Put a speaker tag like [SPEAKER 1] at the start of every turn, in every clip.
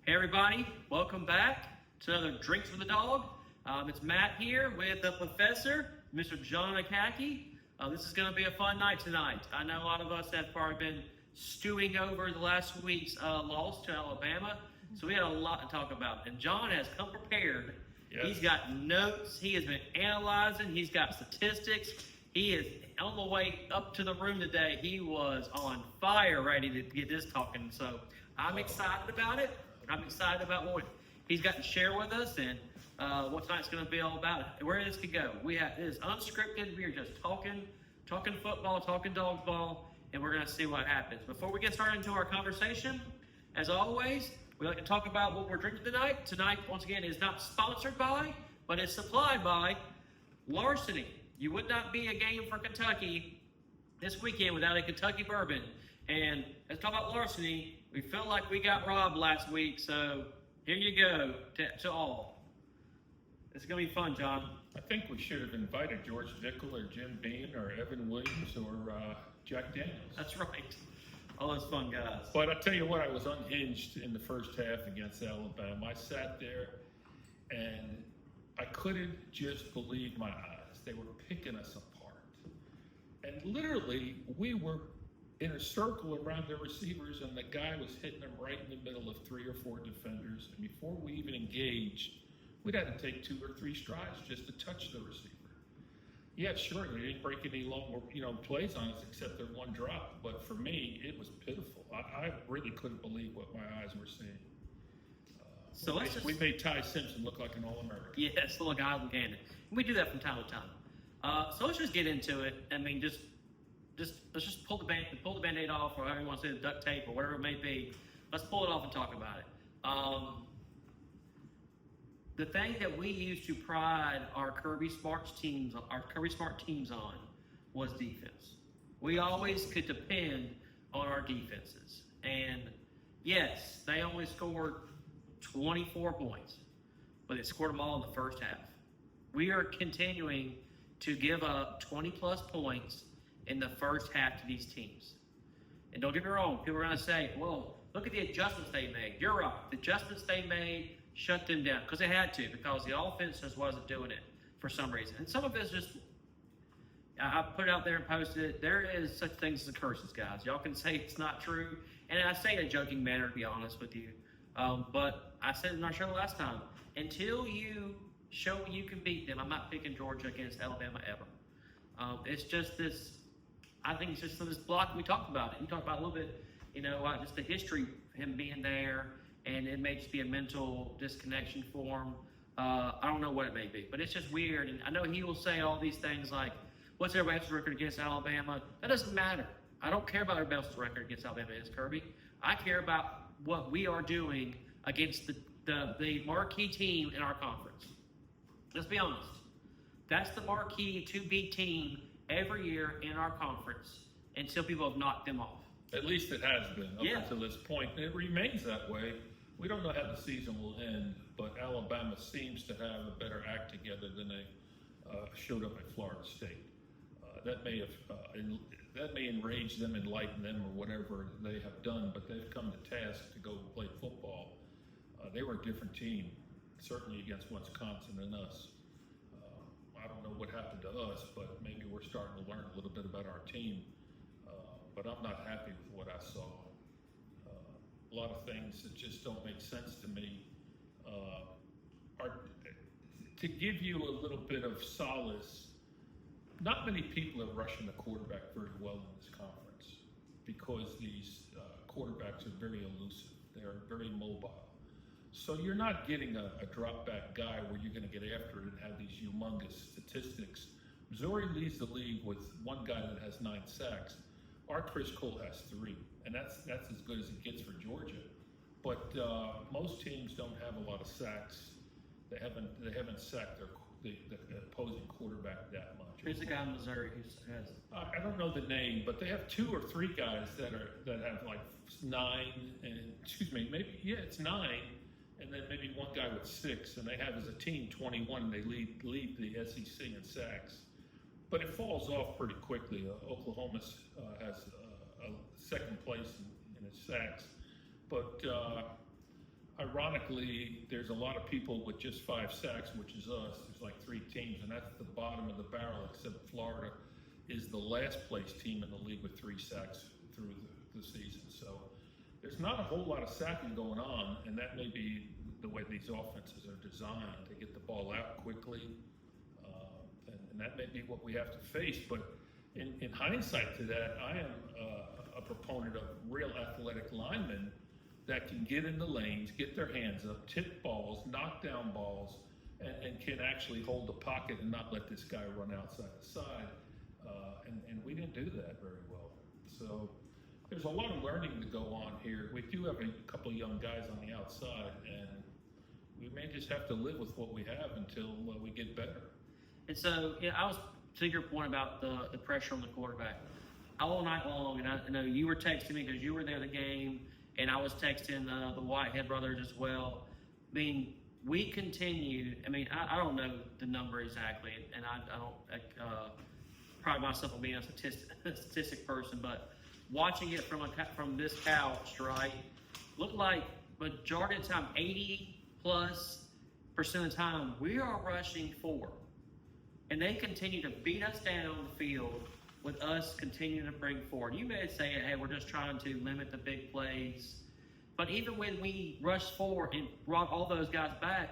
[SPEAKER 1] Hey everybody, welcome back to another Drinks with the Dog. It's Matt here with the professor, Mr. John Akaki. This is going to be a fun night tonight. I know a lot of us have probably been stewing over the last week's loss to Alabama, so we had a lot to talk about. And John has come prepared. Yes. He's got notes, he has been analyzing, he's got statistics. He is on the way up to the room today. He was on fire ready to get this talking. So I'm excited about it. I'm excited about what he's got to share with us and what tonight's going to be all about. Where this could go. It is unscripted. We are just talking football, talking dog ball, and we're going to see what happens. Before we get started into our conversation, as always, we like to talk about what we're drinking tonight. Tonight, once again, is not sponsored by, but is supplied by Larceny. You would not be a game for Kentucky this weekend without a Kentucky bourbon. And let's talk about Larceny. We felt like we got robbed last week, so here you go to all. It's going to be fun, John.
[SPEAKER 2] I think we should have invited George Dickel or Jim Beam or Evan Williams or Jack Daniels.
[SPEAKER 1] That's right. All those fun guys.
[SPEAKER 2] But I tell you what, I was unhinged in the first half against Alabama. I sat there and I couldn't just believe my eyes. They were picking us apart. And literally, we were in a circle around the receivers, and the guy was hitting them right in the middle of 3 or 4 defenders. And before we even engaged, we'd had to take 2 or 3 strides just to touch the receiver. Yeah, sure, they didn't break any long, plays on us except their one drop. But for me, it was pitiful. I really couldn't believe what my eyes were seeing. We made Ty Simpson look like an All-American.
[SPEAKER 1] Yes, look, Island Cannon. We do that from time to time. So let's just get into it. I mean, let's just pull the Band-Aid off, or however you want to say the duct tape, or whatever it may be. Let's pull it off and talk about it. The thing that we used to pride our Kirby Smart teams on was defense. We always could depend on our defenses. And yes, they only scored 24 points, but they scored them all in the first half. We are continuing to give up 20-plus points in the first half to these teams. And don't get me wrong, people are going to say, well, look at the adjustments they made. You're right. The adjustments they made shut them down because they had to, because the offense just wasn't doing it for some reason. And some of it's just, I put it out there and posted it. There is such things as curses, guys. Y'all can say it's not true. And I say it in a joking manner, to be honest with you. But I said in our show last time, until you show you can beat them, I'm not picking Georgia against Alabama ever. It's just this, I think it's just this block we talked about it. You talked about a little bit, just the history, him being there, and it may just be a mental disconnection for him. I don't know what it may be, but it's just weird. And I know he will say all these things like, what's everybody else's record against Alabama? That doesn't matter. I don't care about everybody else's record against Alabama, Kirby. I care about what we are doing against the marquee team in our conference. Let's be honest. That's the marquee to-beat team every year in our conference until people have knocked them off.
[SPEAKER 2] At least it has been up until this point, and it remains that way. We don't know how the season will end, but Alabama seems to have a better act together than they showed up at Florida State. That may enrage them, enlighten them, or whatever they have done, but they've come to task to go play football. They were a different team, certainly against Wisconsin and us. I don't know what happened to us, but maybe we're starting to learn a little bit about our team. But I'm not happy with what I saw. A lot of things that just don't make sense to me. To give you a little bit of solace, not many people are rushing the quarterback very well in this conference because these quarterbacks are very elusive. They're very mobile. So you're not getting a drop-back guy where you're going to get after it and have these humongous statistics. Missouri leads the league with one guy that has 9 sacks. Our Chris Cole has 3, and that's as good as it gets for Georgia. But most teams don't have a lot of sacks. They haven't sacked the opposing quarterback that much.
[SPEAKER 1] Who's the guy in Missouri who has?
[SPEAKER 2] I don't know the name, but they have 2 or 3 guys that have like 9 and it's 9, and then maybe one guy with 6, and they have as a team 21. They lead the SEC in sacks. But it falls off pretty quickly. Oklahoma has a second place in its sacks. But Ironically, there's a lot of people with just 5 sacks, which is us. There's like 3 teams, and that's the bottom of the barrel, except Florida is the last place team in the league with 3 sacks through the season. So there's not a whole lot of sacking going on, and that may be the way these offenses are designed to get the ball out quickly, and that may be what we have to face. But in hindsight to that, I am a proponent of real athletic linemen that can get in the lanes, get their hands up, tip balls, knock down balls, and can actually hold the pocket and not let this guy run outside the side. And we didn't do that very well. So there's a lot of learning to go on here. We do have a couple of young guys on the outside, and we may just have to live with what we have until we get better.
[SPEAKER 1] And so, yeah, I was to your point about the pressure on the quarterback. All night long, and I know you were texting me because you were there at the game, and I was texting the Whitehead brothers as well. I mean, we continue. I mean, I don't know the number exactly, and I don't pride myself on being a statistic person, but watching it from this couch, right, looked like majority of the time, 80+% of the time, we are rushing 4. And they continue to beat us down the field with us continuing to bring forward. You may say, hey, we're just trying to limit the big plays. But even when we rushed 4 and brought all those guys back,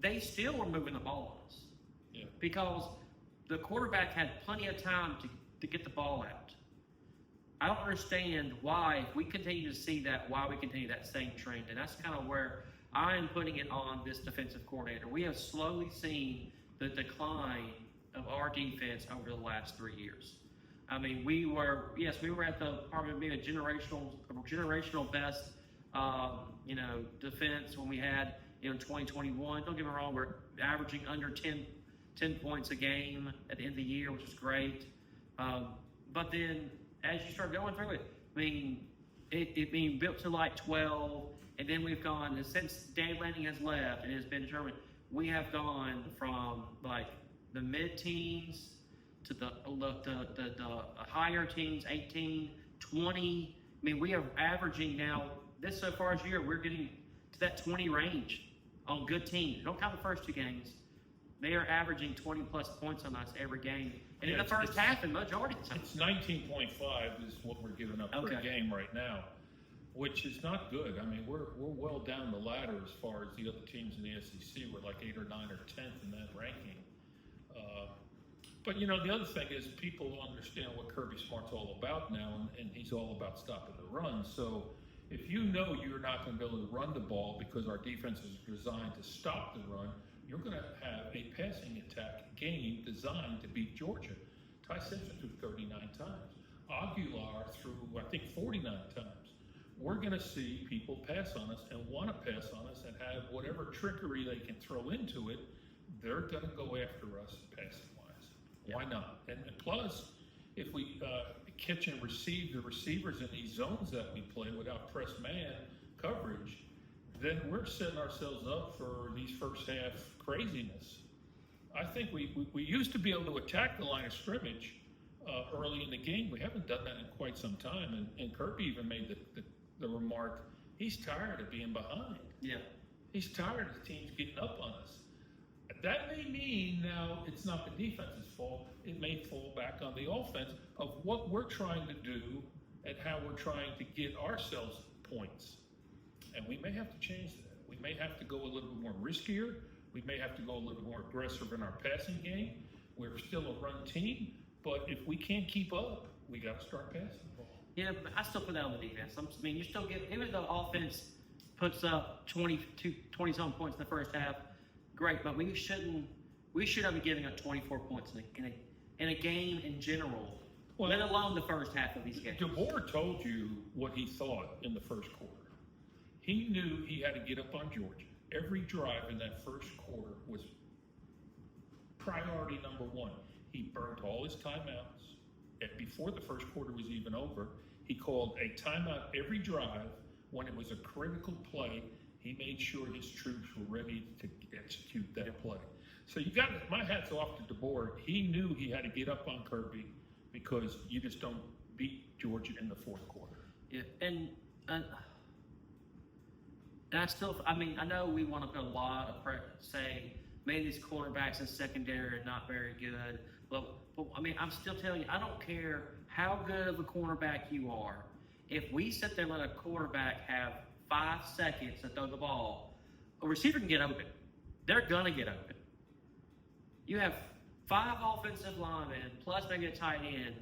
[SPEAKER 1] they still were moving the ball on us.
[SPEAKER 2] Yeah.
[SPEAKER 1] Because the quarterback had plenty of time to get the ball out. I don't understand why, if we continue to see that, why we continue that same trend. And that's kind of where I am putting it on this defensive coordinator. We have slowly seen the decline of our defense over the last 3 years. I mean, we were at the probably being a generational best, defense when we had, 2021. Don't get me wrong, we're averaging under 10 points a game at the end of the year, which is great. But then as you start going through it, I mean, it being built to like 12, and then we've gone, and since Dan Lanning has left and has been determined, we have gone from like the mid-teens to the higher teens, 18, 20. I mean, we are averaging now, this so far this year, we're getting to that 20 range on good teams. Don't count the first 2 games. They are averaging 20+ points on us every game. And in the first half, in majority of the time.
[SPEAKER 2] It's 19.5 is what we're giving up per game right now, which is not good. I mean, we're well down the ladder as far as the other teams in the SEC. We're like 8 or 9 or 10th in that ranking. But, the other thing is people understand what Kirby Smart's all about now, and he's all about stopping the run. So if you know you're not going to be able to run the ball because our defense is designed to stop the run, you're going to have a passing attack game designed to beat Georgia. Ty Simpson threw 39 times. Aguilar threw, I think, 49 times. We're going to see people pass on us and want to pass on us and have whatever trickery they can throw into it. They're going to go after us passing-wise. Why not? And plus, if we catch and receive the receivers in these zones that we play without press man coverage, then we're setting ourselves up for these first half craziness. I think we used to be able to attack the line of scrimmage early in the game. We haven't done that in quite some time. And Kirby even made the remark, he's tired of being behind.
[SPEAKER 1] Yeah.
[SPEAKER 2] He's tired of teams getting up on us. That may mean now it's not the defense's fault. It may fall back on the offense of what we're trying to do and how we're trying to get ourselves points. And we may have to change that. We may have to go a little bit more riskier. We may have to go a little bit more aggressive in our passing game. We're still a run team, but if we can't keep up, we got to start passing the ball.
[SPEAKER 1] Yeah, but I still put that on the defense. I mean, you still get, even though offense puts up 20-some points in the first half, great, but we shouldn't be giving up 24 points in a game in general, let alone the first half of these games.
[SPEAKER 2] DeBoer told you what he thought in the first quarter. He knew he had to get up on Georgia. Every drive in that first quarter was priority number 1. He burned all his timeouts. And before the first quarter was even over, he called a timeout every drive when it was a critical play. He made sure his troops were ready to execute that play. So my hat's off to DeBoer. He knew he had to get up on Kirby because you just don't beat Georgia in the fourth quarter.
[SPEAKER 1] Yeah, and And I know we want to put a lot of say maybe these cornerbacks and secondary are not very good. But I'm still telling you, I don't care how good of a cornerback you are. If we sit there and let a quarterback have 5 seconds to throw the ball, a receiver can get open. They're going to get open. You have 5 offensive linemen, plus maybe a tight end,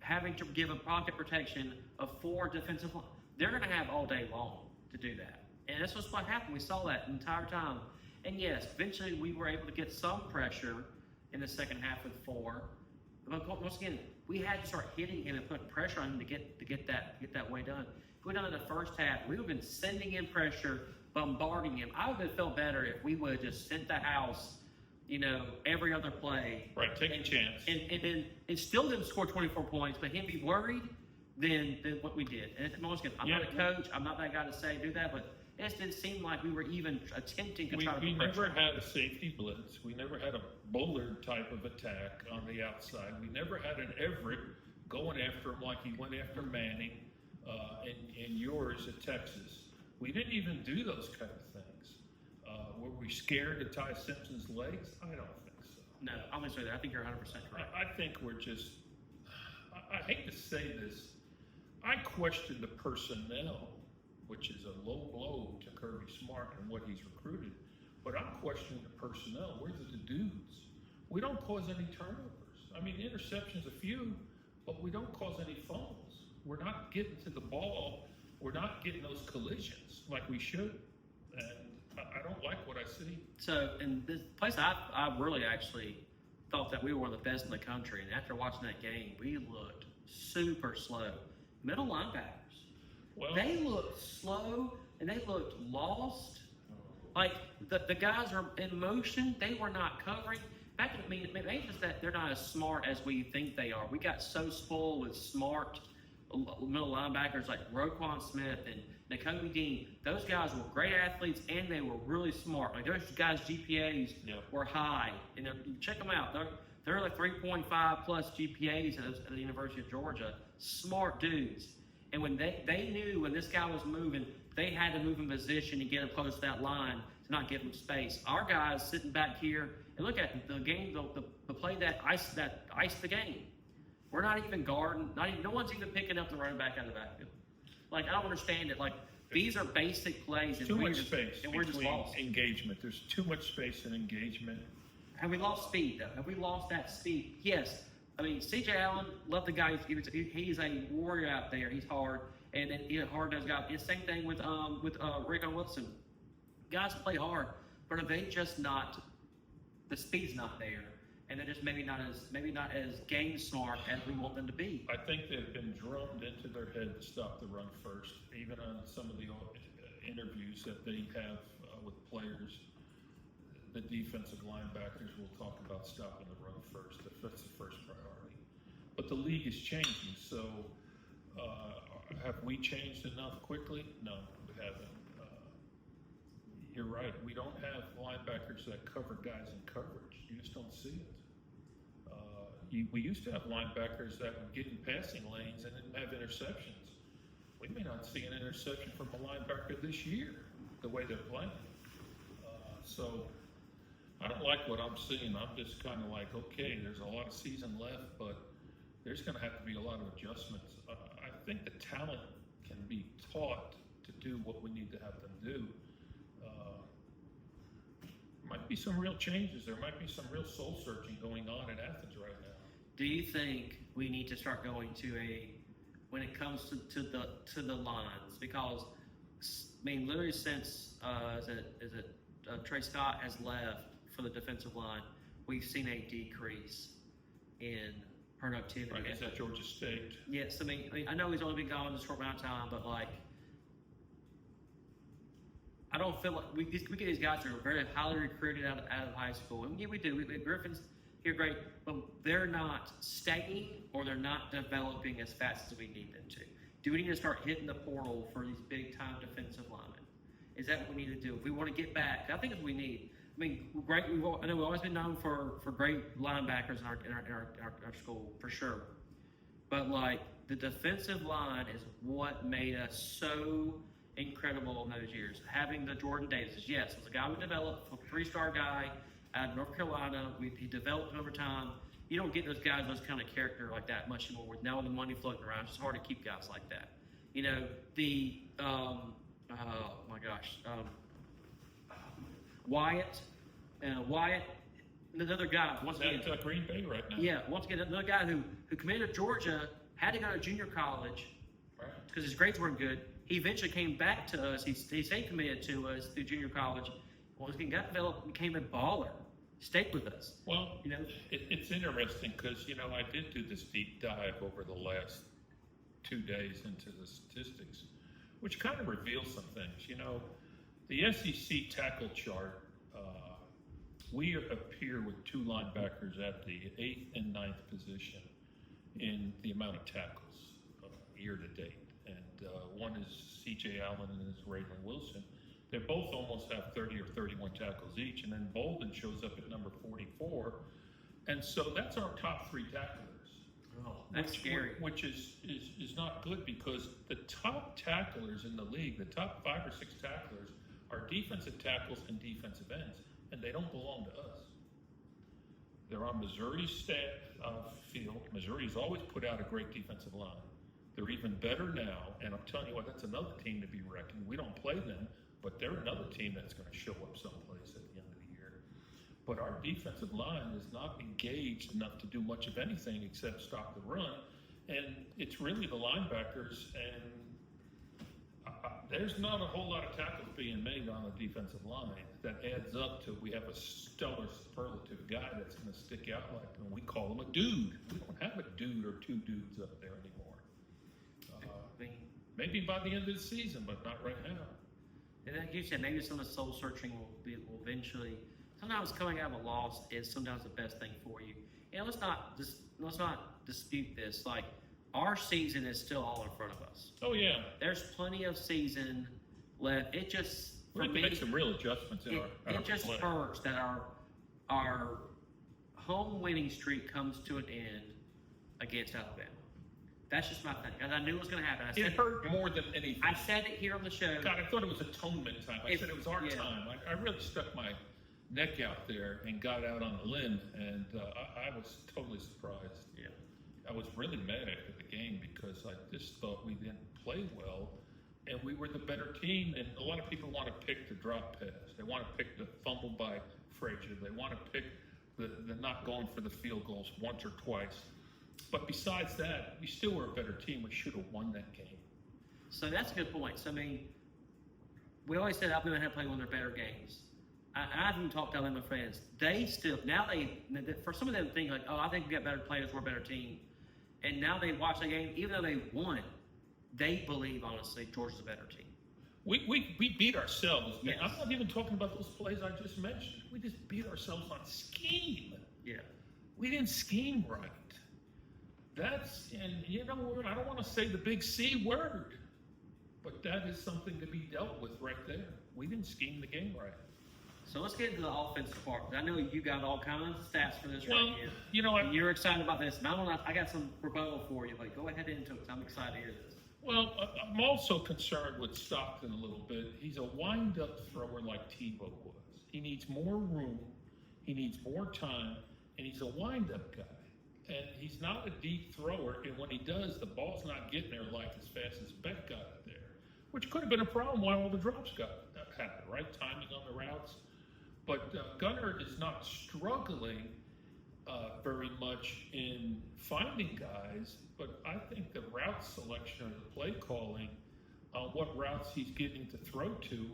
[SPEAKER 1] having to give a pocket protection of 4 defensive linemen. They're going to have all day long to do that. And that's just what happened. We saw that the entire time. And yes, eventually we were able to get some pressure in the second half with 4. But once again, we had to start hitting him and putting pressure on him to get that way done. If we'd done it in the first half, we would have been sending in pressure, bombarding him. I would have felt better if we would have just sent the house, every other play.
[SPEAKER 2] Right, take a chance.
[SPEAKER 1] And still didn't score 24 points, but him be worried than what we did. And once again, I'm not a coach. I'm not that guy to say do that, but it just didn't seem like we were even attempting to try to.
[SPEAKER 2] We never had a safety blitz. We never had a Bullard type of attack on the outside. We never had an Everett going after him like he went after Manning in yours at Texas. We didn't even do those kind of things. Were we scared to tie Simpson's legs? I don't think so.
[SPEAKER 1] No, I'm going to say that. I think you're 100% correct.
[SPEAKER 2] I think we're just. I hate to say this. I question the personnel, which is a low blow to Kirby Smart and what he's recruited. But I'm questioning the personnel. Where's the dudes? We don't cause any turnovers. I mean, interceptions a few, but we don't cause any fumbles. We're not getting to the ball. We're not getting those collisions like we should. And I don't like what I see. So,
[SPEAKER 1] in this place, I really actually thought that we were one of the best in the country. And after watching that game, we looked super slow. Middle linebackers. Well, they looked slow and they looked lost. Like the guys are in motion, they were not covering. Maybe it's just that they're not as smart as we think they are. We got so spoiled with smart middle linebackers like Roquan Smith and Nakobe Dean. Those guys were great athletes and they were really smart. Like those guys' GPAs were high, and you check them out. They're like 3.5 plus GPAs at the University of Georgia. Smart dudes. And when they knew when this guy was moving, they had to move in position and get him close to that line to not give him space. Our guys sitting back here and look at the game, the play that iced the game. We're not even guarding. No one's even picking up the running back out of the backfield. Like I don't understand it. Like these are basic plays.
[SPEAKER 2] Too much space
[SPEAKER 1] and we're just lost.
[SPEAKER 2] Engagement. There's too much space and engagement.
[SPEAKER 1] Have we lost speed though? Have we lost that speed? Yes. I mean, C.J. Allen, love the guy. He's a warrior out there. He's hard, and then hard does guys. It's the same thing with Rico Wilson. Guys play hard, but are they just not? The speed's not there, and they're just maybe not as game smart as we want them to be.
[SPEAKER 2] I think they've been drummed into their head to stop the run first, even on some of the interviews that they have with players. The defensive linebackers will talk about stopping the run first. That's the first priority. But the league is changing, so have we changed enough quickly? No, we haven't. You're right. We don't have linebackers that cover guys in coverage. You just don't see it. We used to have linebackers that would get in passing lanes and didn't have interceptions. We may not see an interception from a linebacker this year, the way they're playing. So I don't like what I'm seeing. I'm just kind of like, okay, there's a lot of season left, but there's going to have to be a lot of adjustments. I think the talent can be taught to do what we need to have them do. Might be some real changes. There might be some real soul searching going on in Athens right now.
[SPEAKER 1] Do you think we need to start going to when it comes to the lines? Because I mean, literally since Trey Scott has left for the defensive line, we've seen a decrease in productivity.
[SPEAKER 2] Right, is that Georgia State?
[SPEAKER 1] Yes, I mean, I know he's only been gone a short amount of time, but like, I don't feel like we get these guys who are very highly recruited out of high school. And yeah, we do. Griffin's here, great, but they're not staying or they're not developing as fast as we need them to. Do we need to start hitting the portal for these big-time defensive linemen? Is that what we need to do? If we want to get back, I think it's what we need. I mean, great. I know we've always been known for great linebackers in our school, for sure. But like the defensive line is what made us so incredible in those years. Having the Jordan Davises, yes, it was a guy we developed, a 3-star guy out of North Carolina. He developed over time. You don't get those guys, those kind of character like that much anymore. With now the money floating around, it's hard to keep guys like that. You know, Wyatt, another guy. Once again,
[SPEAKER 2] That's Green Bay right now.
[SPEAKER 1] yeah, once again, another guy who committed to Georgia, had to go to junior college because his grades weren't good. He eventually came back to us. He stayed committed to us through junior college. Once again, got developed, became a baller. Stayed with us.
[SPEAKER 2] Well,
[SPEAKER 1] you know,
[SPEAKER 2] it's interesting because, you know, I did do this deep dive over the last 2 days into the statistics, which kind of reveals some things. You know, the SEC tackle chart, we appear with 2 linebackers at the 8th and 9th position in the amount of tackles year to date. And one is C.J. Allen and is Raylan Wilson. They both almost have 30 or 31 tackles each. And then Bolden shows up at number 44. And so that's our top 3 tacklers.
[SPEAKER 1] Oh, that's scary.
[SPEAKER 2] Which is not good because the top tacklers in the league, the top 5 or 6 tacklers, are defensive tackles and defensive ends, and they don't belong to us. They're on Missouri's field. Missouri's always put out a great defensive line. They're even better now, and I'm telling you what, that's another team to be reckoned. We don't play them, but they're another team that's going to show up someplace at the end of the year. But our defensive line is not engaged enough to do much of anything except stop the run, and it's really the linebackers, and there's not a whole lot of tackles being made on the defensive line that adds up to we have a stellar superlative guy that's going to stick out like, and we call him a dude. We don't have a dude or 2 dudes up there anymore. Maybe by the end of the season, but not right now.
[SPEAKER 1] And like you said, maybe some of the soul searching will eventually. Sometimes coming out of a loss is sometimes the best thing for you. And let's not dispute this. Like, our season is still all in front of us.
[SPEAKER 2] Oh yeah,
[SPEAKER 1] there's plenty of season left. It just
[SPEAKER 2] we have to make some real adjustments in our
[SPEAKER 1] it just
[SPEAKER 2] play.
[SPEAKER 1] hurts that our home winning streak comes to an end against Alabama. That's just my thing. And I knew it was going to happen.
[SPEAKER 2] It hurt more than anything.
[SPEAKER 1] I said it here on the show.
[SPEAKER 2] God, I thought it was atonement time. I said it was our time. I really stuck my neck out there and got out on a limb, and I was totally surprised.
[SPEAKER 1] Yeah.
[SPEAKER 2] I was really mad after the game because I just thought we didn't play well, and we were the better team. And a lot of people want to pick the drop pass. They want to pick the fumble by Frazier. They want to pick the not going for the field goals once or twice. But besides that, we still were a better team. We should have won that game.
[SPEAKER 1] So that's a good point. So, I mean, we always said Alabama had to play one of their better games. I've even talked to Alabama fans. They still, now for some of them think like, oh, I think we got better players, we're a better team. And now they watch the game, even though they won, they believe, honestly, Georgia's a better team.
[SPEAKER 2] We beat ourselves.
[SPEAKER 1] Yes.
[SPEAKER 2] I'm not even talking about those plays I just mentioned. We just beat ourselves on scheme.
[SPEAKER 1] Yeah.
[SPEAKER 2] We didn't scheme right. And you know, I don't want to say the big C word, but that is something to be dealt with right there. We didn't scheme the game right.
[SPEAKER 1] So let's get into the offensive part. I know you got all kinds of stats for this right here.
[SPEAKER 2] You know,
[SPEAKER 1] you're excited about this, and I got some rebuttal for you. Like, go ahead into it, because I'm excited to hear this.
[SPEAKER 2] Well, I'm also concerned with Stockton a little bit. He's a wind-up thrower like Tebow was. He needs more room, he needs more time, and he's a wind-up guy. And he's not a deep thrower, and when he does, the ball's not getting there like as fast as Beck got it there, which could have been a problem why all the drops happened, right? Timing on the routes. But Gunnar is not struggling very much in finding guys, but I think the route selection or the play calling, what routes he's getting to throw to,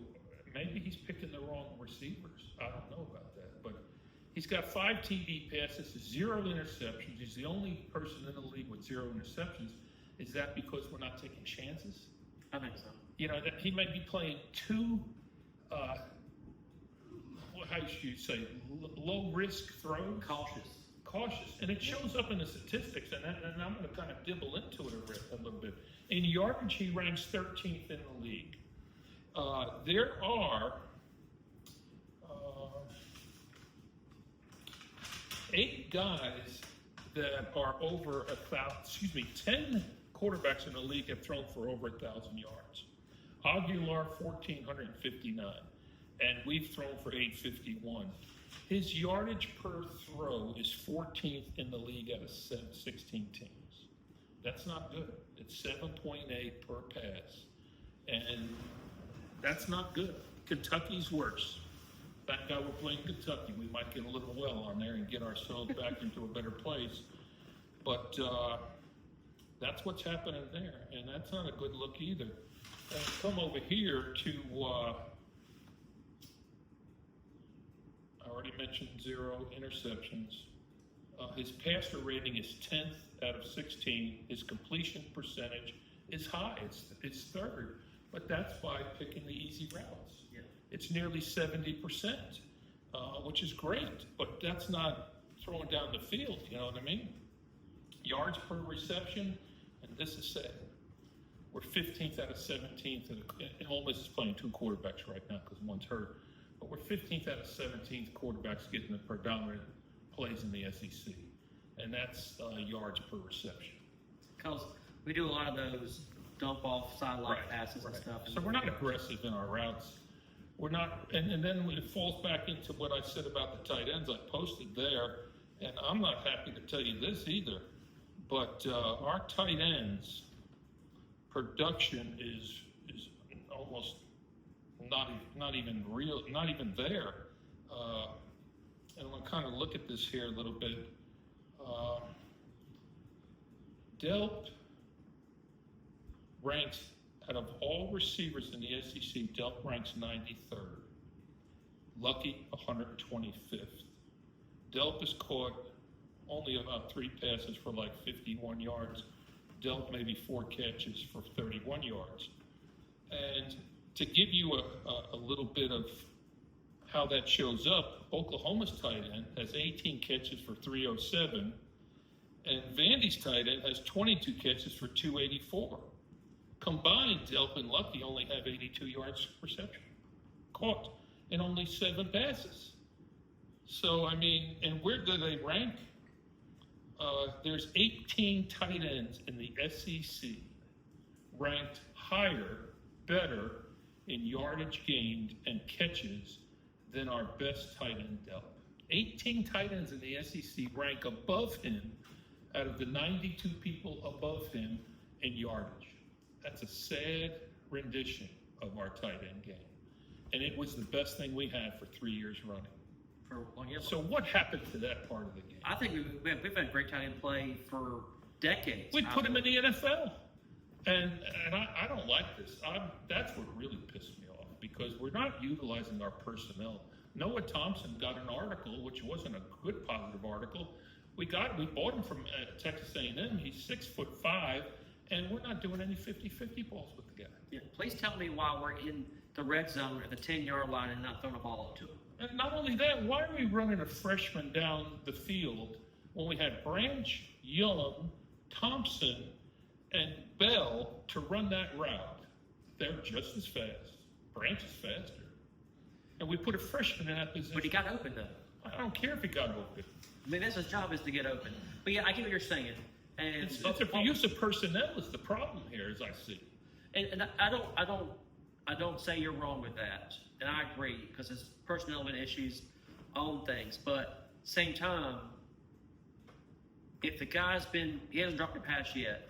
[SPEAKER 2] maybe he's picking the wrong receivers. I don't know about that, but he's got 5 TD passes, 0 interceptions. He's the only person in the league with 0 interceptions. Is that because we're not taking chances?
[SPEAKER 1] I think so.
[SPEAKER 2] You know, that he might be playing 2, how should you say, low-risk throws? Cautious. And it shows up in the statistics, and I'm going to kind of dibble into it a little bit. In yardage, he ranks 13th in the league. There are 8 guys that are over 10 quarterbacks in the league have thrown for over 1,000 yards. Aguilar 1,459, and we've thrown for 851. His yardage per throw is 14th in the league out of 16 teams. That's not good. It's 7.8 per pass, and that's not good. Kentucky's worse. That guy we're playing Kentucky, we might get a little well on there and get ourselves back into a better place. But that's what's happening there, and that's not a good look either. And come over here to, I already mentioned 0 interceptions. His passer rating is 10th out of 16. His completion percentage is high. It's 3rd, but that's by picking the easy routes.
[SPEAKER 1] Yeah.
[SPEAKER 2] It's nearly 70%, which is great, but that's not throwing down the field, you know what I mean? Yards per reception, and this is sad. We're 15th out of 17th, and Ole Miss is playing 2 quarterbacks right now because one's hurt. But we're 15th out of 17th quarterbacks getting the predominant plays in the SEC, and that's yards per reception.
[SPEAKER 1] Because we do a lot of those dump off sideline passes and stuff.
[SPEAKER 2] So we're not aggressive in our routes. We're not, and then it falls back into what I said about the tight ends I posted there, and I'm not happy to tell you this either, but our tight ends production is almost not even real, not even there. And I'm gonna kind of look at this here a little bit. Delp ranks, out of all receivers in the SEC, Delp ranks 93rd. Lucky 125th. Delp has caught only about 3 passes for like 51 yards. Delp maybe 4 catches for 31 yards. And to give you a little bit of how that shows up, Oklahoma's tight end has 18 catches for 307, and Vandy's tight end has 22 catches for 284. Combined, Delp and Lucky only have 82 yards reception caught and only 7 passes. So, I mean, and where do they rank? There's 18 tight ends in the SEC ranked higher, better in yardage gained and catches than our best tight end Delp. 18 tight ends in the SEC rank above him out of the 92 people above him in yardage. That's a sad rendition of our tight end game. And it was the best thing we had for 3 years running.
[SPEAKER 1] For 1 year.
[SPEAKER 2] So what happened to that part of the game?
[SPEAKER 1] I think we've had great tight end play for decades.
[SPEAKER 2] We'd put him in the NFL. And I don't like this. That's what really pissed me off, because we're not utilizing our personnel. Noah Thompson got an article, which wasn't a good positive article. We bought him from Texas A&M. He's 6'5", and we're not doing any 50-50 balls with the guy.
[SPEAKER 1] Yeah, please tell me why we're in the red zone at the 10-yard line and not throwing a ball up to him.
[SPEAKER 2] And not only that, why are we running a freshman down the field when we had Branch, Young, Thompson, and Bell to run that route? They're just as fast. Branch is faster. And we put a freshman in that position.
[SPEAKER 1] But he got open, though.
[SPEAKER 2] I don't care if he got open.
[SPEAKER 1] I mean, that's his job, is to get open. But yeah, I get what you're saying. And
[SPEAKER 2] It's a use of personnel is the problem here, as I see.
[SPEAKER 1] And I don't say you're wrong with that, and I agree, because it's personnel and issues on things. But same time, if the guy's he hasn't dropped a pass yet,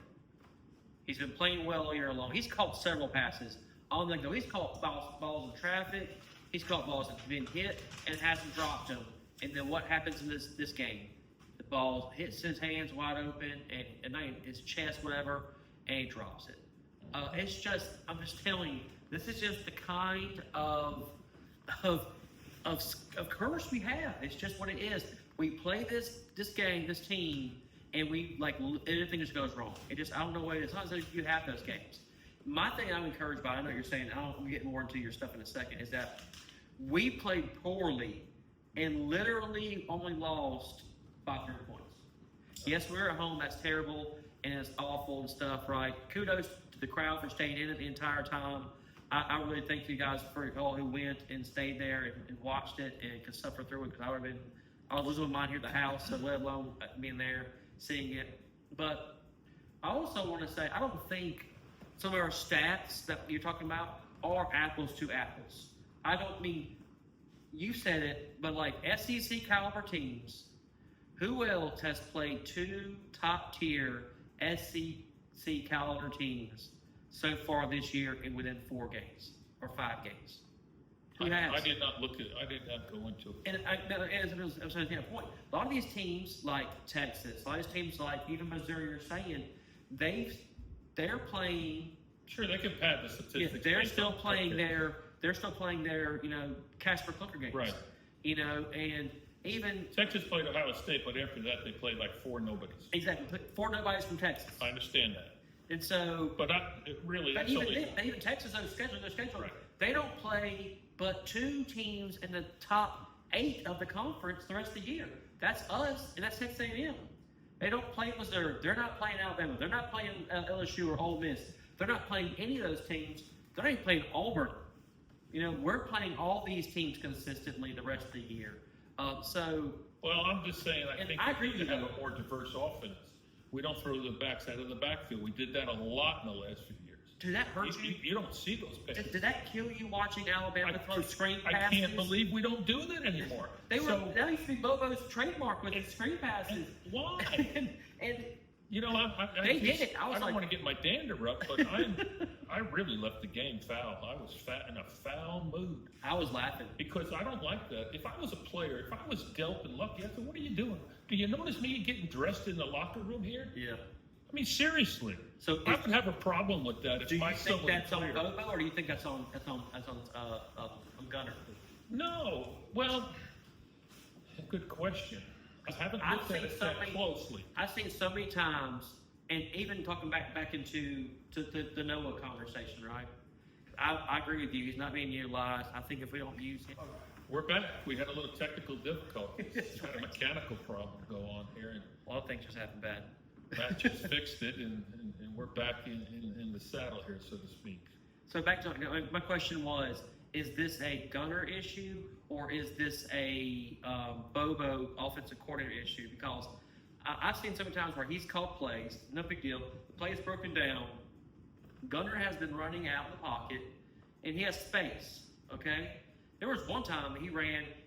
[SPEAKER 1] he's been playing well all year long. He's caught several passes on the go. He's caught balls in traffic. He's caught balls that have been hit and hasn't dropped them. And then what happens in this game? The ball hits his hands wide open and his chest, whatever, and he drops it. It's just, I'm just telling you, this is just the kind of curse we have. It's just what it is. We play this game, this team, and we everything just goes wrong. I don't know what it is. It's not as if you have those games. My thing I'm encouraged by, I know you're saying, we'll get more into your stuff in a second, is that we played poorly and literally only lost by 3 points. Yes, we're at home. That's terrible and it's awful and stuff, right? Kudos to the crowd for staying in it the entire time. I really thank you guys for all who went and stayed there and watched it and could suffer through it, because I was losing my mind here at the house, so let alone being there, seeing it. But I also want to say, I don't think some of our stats that you're talking about are apples to apples. I don't mean, you said it, but like SEC caliber teams, who else has played 2 top tier SEC caliber teams so far this year and within 4 games or 5 games? Who has?
[SPEAKER 2] I did not go into it.
[SPEAKER 1] And as I was saying, a point, a lot of these teams like Texas, a lot of these teams like even Missouri are saying, they're playing.
[SPEAKER 2] Sure, they can pad the statistics.
[SPEAKER 1] Yeah, they're still playing their Casper Clicker games.
[SPEAKER 2] Right.
[SPEAKER 1] And even
[SPEAKER 2] Texas played Ohio State, but after that they played like 4 nobodies.
[SPEAKER 1] Exactly, 4 nobodies from Texas.
[SPEAKER 2] I understand that.
[SPEAKER 1] And so,
[SPEAKER 2] but
[SPEAKER 1] even Texas, their schedule,
[SPEAKER 2] right.
[SPEAKER 1] They don't play but 2 teams in the top 8 of the conference the rest of the year. That's us, and that's Texas A&M. They don't play Missouri. They're not playing Alabama. They're not playing LSU or Ole Miss. They're not playing any of those teams. They're not even playing Auburn. We're playing all these teams consistently the rest of the year.
[SPEAKER 2] Well, I'm just saying, I think
[SPEAKER 1] I agree
[SPEAKER 2] we
[SPEAKER 1] with
[SPEAKER 2] have
[SPEAKER 1] you.
[SPEAKER 2] a more diverse offense. We don't throw the backs out of the backfield. We did that a lot in the last few years.
[SPEAKER 1] Did that hurt you?
[SPEAKER 2] You don't see those passes.
[SPEAKER 1] Did that kill you watching Alabama throw screen passes?
[SPEAKER 2] I can't believe we don't do that anymore.
[SPEAKER 1] That used to be Bobo's trademark with his screen passes.
[SPEAKER 2] Why?
[SPEAKER 1] and
[SPEAKER 2] they
[SPEAKER 1] did it. I
[SPEAKER 2] don't want to get my dander up, but I really left the game foul. I was in a foul mood.
[SPEAKER 1] I was laughing.
[SPEAKER 2] Because I don't like that. If I was a player, if I was dealt and lucky, I said, what are you doing? Do you notice me getting dressed in the locker room here?
[SPEAKER 1] Yeah.
[SPEAKER 2] I mean, seriously.
[SPEAKER 1] So
[SPEAKER 2] I would have a problem with that.
[SPEAKER 1] Do you think that's on Bobo, or do you think that's on Gunner?
[SPEAKER 2] No. Well, good question. I haven't looked at it that closely.
[SPEAKER 1] I've seen so many times, and even talking back into the Noah conversation, right? I agree with you. He's not being utilized. I think if we don't use him,
[SPEAKER 2] we're back. We had a little technical difficulties. We had a mechanical problem go on here, and
[SPEAKER 1] a lot of things just happened bad.
[SPEAKER 2] Matt just fixed it, and we're back in the saddle here, so to speak.
[SPEAKER 1] So back to my question was: is this a Gunner issue, or is this a Bobo offensive coordinator issue? Because I've seen so many times where he's called plays, no big deal. The play is broken down. Gunner has been running out of the pocket, and he has space. Okay. There was one time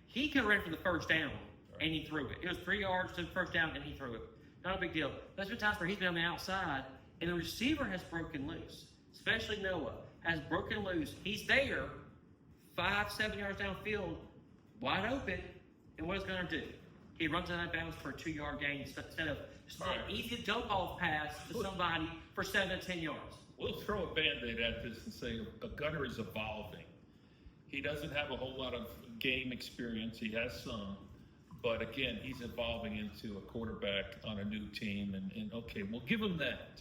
[SPEAKER 1] he could have ran for the first down, and he threw it. It was 3 yards to the first down, and he threw it. Not a big deal. There's been times where he's been on the outside, and the receiver has broken loose, especially Noah, has broken loose. He's there, 5-7 yards downfield, wide open, and what is Gunner do? He runs out of bounds for a 2-yard gain instead of just an easy dump-off pass to somebody for 7 to 10 yards.
[SPEAKER 2] We'll throw a Band-Aid at this and say a Gunner is evolving. He doesn't have a whole lot of game experience. He has some. But again, he's evolving into a quarterback on a new team. And okay, we'll give him that.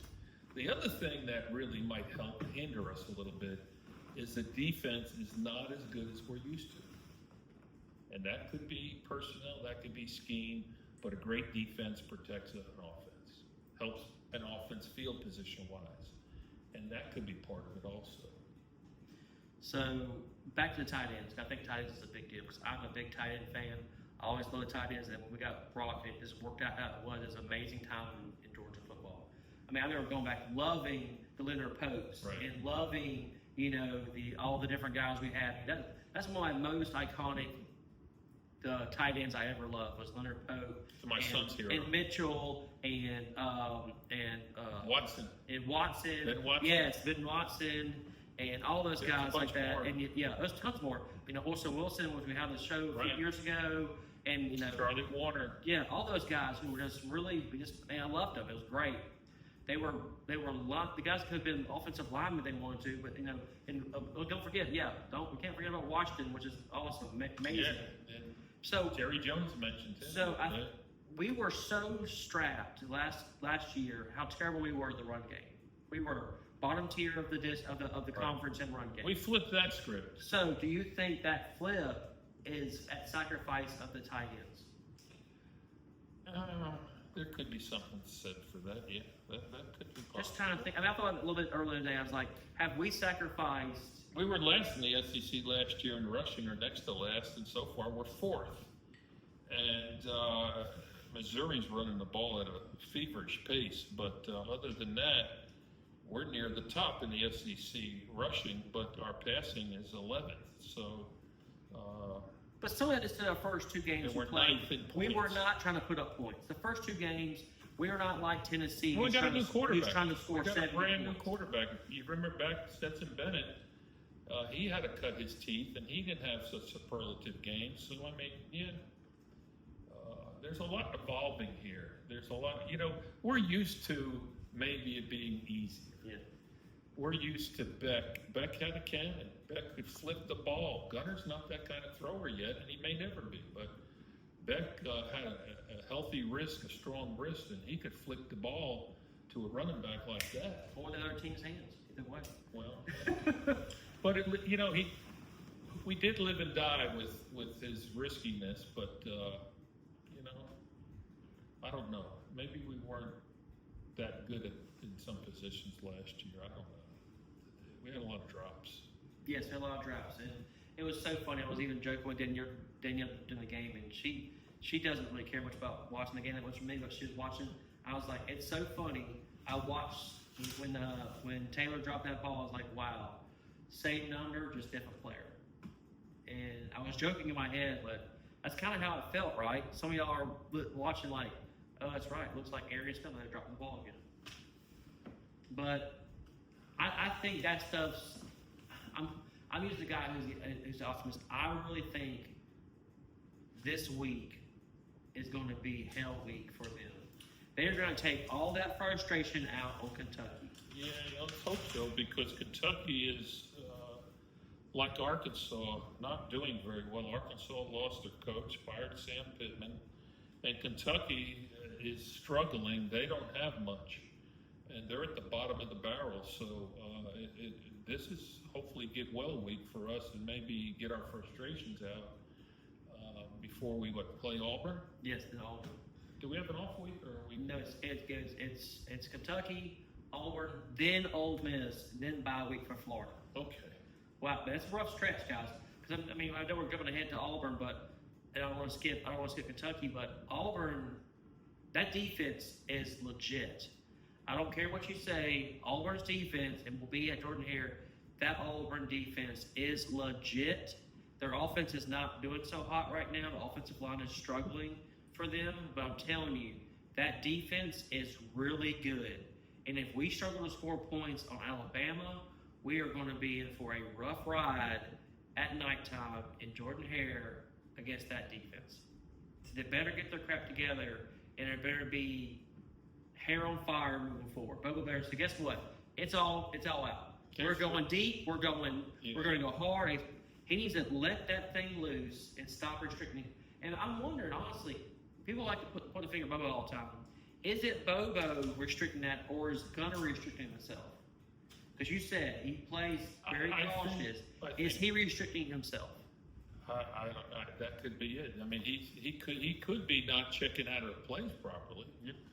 [SPEAKER 2] The other thing that really might help hinder us a little bit is the defense is not as good as we're used to. And that could be personnel, that could be scheme, but a great defense protects an offense, helps an offense field position-wise. And that could be part of it also.
[SPEAKER 1] So back to the tight ends. I think tight ends is a big deal because I'm a big tight end fan. I always love the tight ends, and when we got Brock, it just worked out how it was. It was an amazing time in Georgia football. I mean, I remember going back, loving the Leonard Post and loving, all the different guys we had. That's one of my most iconic tight ends I ever loved was Leonard Poe.
[SPEAKER 2] My son's hero.
[SPEAKER 1] And Mitchell and
[SPEAKER 2] Watson.
[SPEAKER 1] And Watson.
[SPEAKER 2] Ben Watson.
[SPEAKER 1] Yes, Ben Watson. And all those guys like that.
[SPEAKER 2] More.
[SPEAKER 1] And there's tons more. Also Wilson, which we had the show a few years ago. And,
[SPEAKER 2] Charlie Warner.
[SPEAKER 1] Yeah, all those guys who were just really, I loved them. It was great. They were the guys could have been offensive linemen if they wanted to, but, don't forget, we can't forget about Washington, which is awesome, amazing.
[SPEAKER 2] Yeah, and
[SPEAKER 1] so
[SPEAKER 2] Jerry Jones mentioned him.
[SPEAKER 1] So we were so strapped last year how terrible we were at the run game. We were bottom tier of the conference in run game.
[SPEAKER 2] We flipped that script.
[SPEAKER 1] So do you think that flip is at sacrifice of the tight ends?
[SPEAKER 2] There could be something said for that. Yeah, that could be possible.
[SPEAKER 1] Just trying to think. I thought a little bit earlier today. I was like, have we sacrificed?
[SPEAKER 2] We were last in the SEC last year in rushing, or next to last, and so far we're fourth. And Missouri's running the ball at a feverish pace. But other than that, we're near the top in the SEC rushing, but our passing is 11th. So,
[SPEAKER 1] but some of that is to our first two games we
[SPEAKER 2] we're
[SPEAKER 1] played.
[SPEAKER 2] ninth in
[SPEAKER 1] We were
[SPEAKER 2] points.
[SPEAKER 1] not trying to put up points. The first two games, we are not like Tennessee.
[SPEAKER 2] Well, we got a new quarterback.
[SPEAKER 1] Who's trying to score
[SPEAKER 2] we got
[SPEAKER 1] 70
[SPEAKER 2] a brand new
[SPEAKER 1] points.
[SPEAKER 2] quarterback. You remember back Stetson Bennett, he had to cut his teeth, and he didn't have such superlative games. So, I mean, yeah, there's a lot evolving here. There's a lot, we're used to maybe it being easy.
[SPEAKER 1] Yeah.
[SPEAKER 2] We're used to Beck. Beck had a cannon. Beck could flip the ball. Gunner's not that kind of thrower yet, and he may never be. But Beck had a healthy wrist, a strong wrist, and he could flick the ball to a running back like that.
[SPEAKER 1] Or the other team's hands, either way.
[SPEAKER 2] Well, but we did live and die with his riskiness. But I don't know. Maybe we weren't that good in some positions last year. I don't know. We had a lot of drops.
[SPEAKER 1] Yes, we had a lot of drops, and it was so funny. I was even joking with Danielle during the game, and she doesn't really care much about watching the game that much from me, but she was watching. I was like, it's so funny. I watched when Taylor dropped that ball. I was like, wow, Satan under, just different player. And I was joking in my head, but that's kind of how it felt, right? Some of y'all are watching like, oh, that's right. Looks like Arians coming to drop the ball again. But I think that stuff's. I'm usually the guy who's the optimist. I really think this week is going to be hell week for them. They're going to take all that frustration out on Kentucky.
[SPEAKER 2] Yeah, let's hope so, because Kentucky is like Arkansas, not doing very well. Arkansas lost their coach, fired Sam Pittman, and Kentucky is struggling. They don't have much, and they're at the bottom of the barrel. So this is hopefully get well week for us, and maybe get our frustrations out before we play Auburn.
[SPEAKER 1] Yes, the Auburn.
[SPEAKER 2] Do we have an off week, or are we?
[SPEAKER 1] No, it's Kentucky, Auburn, then Ole Miss, then bye week for Florida.
[SPEAKER 2] Okay.
[SPEAKER 1] Wow, that's a rough stretch, guys. Because I mean, I know we're jumping ahead to Auburn, but I don't want to skip Kentucky. But Auburn, that defense is legit. I don't care what you say. Auburn's defense, and we'll be at Jordan Hare. That Auburn defense is legit. Their offense is not doing so hot right now. The offensive line is struggling for them. But I'm telling you, that defense is really good. And if we struggle to score points on Alabama, we are going to be in for a rough ride at nighttime in Jordan Hare against that defense. They better get their crap together, and it better be hair on fire moving forward. Bobo Bear. So guess what? It's all out. We're going deep. We're going to go hard. He needs to let that thing loose and stop restricting. And I'm wondering, honestly, people like to point the finger at Bobo all the time. Is it Bobo restricting that, or is Gunner restricting himself? Because you said he plays very cautious. Is he restricting himself?
[SPEAKER 2] That could be it. I mean, he could be not checking out of the plays properly.